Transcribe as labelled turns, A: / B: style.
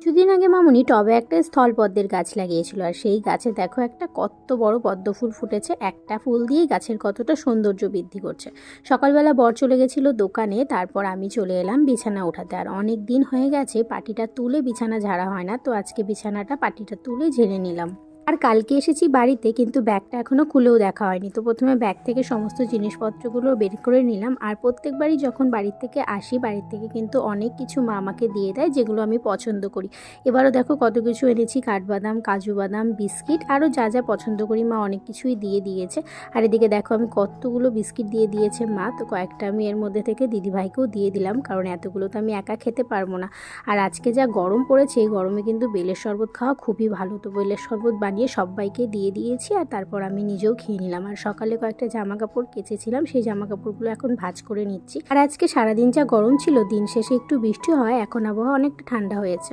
A: কিছুদিন আগে মামুনি টবে একটা স্থলপদ্মের গাছ লাগিয়েছিল, আর সেই গাছে দেখো একটা কত বড় পদ্ম ফুল ফুটেছে। একটা ফুল দিয়েই গাছের কতটা সৌন্দর্য বৃদ্ধি করছে। সকালবেলা বর চলে গেছিল দোকানে, তারপর আমি চলে এলাম বিছানা উঠাতে। আর অনেক দিন হয়ে গেছে পাটিটা তুলে বিছানা ঝাড়া হয় না, তো আজকে বিছানাটা পাটিটা তুলে ঝেড়ে নিলাম। আর কালকে এসেছি বাড়িতে, কিন্তু ব্যাগটা এখনও খুলেও দেখা হয়নি। তো প্রথমে ব্যাগ থেকে সমস্ত জিনিসপত্রগুলো বের করে নিলাম। আর প্রত্যেকবারই যখন বাড়ির থেকে আসি, বাড়ির থেকে কিন্তু অনেক কিছু মা আমাকে দিয়ে দেয়, যেগুলো আমি পছন্দ করি। এবারও দেখো কত কিছু এনেছি, কাঠবাদাম, কাজু বাদাম, বিস্কিট, আরও যা যা পছন্দ করি মা অনেক কিছুই দিয়ে দিয়েছে। আর এদিকে দেখো আমি কতগুলো বিস্কিট দিয়ে দিয়েছে মা, তো কয়েকটা আমি এর মধ্যে থেকে দিদিভাইকেও দিয়ে দিলাম, কারণ এতগুলো তো আমি একা খেতে পারবো না। আর আজকে যা গরম পড়েছে, এই গরমে কিন্তু বেলের শরবত খাওয়া খুবই ভালো। তো বেলের শরবত বানিয়ে সবাইকে দিয়ে দিয়েছি, আর তারপর আমি নিজেও খেয়ে নিলাম। আর সকালে কয়েকটা জামা কাপড় কেচেছিলাম, সেই জামা কাপড়গুলো এখন ভাঁজ করে নিচ্ছি। আর আজকে সারাদিন যা গরম ছিল, দিন শেষে একটু বৃষ্টি হয়, এখন আবহাওয়া অনেকটা ঠান্ডা হয়েছে।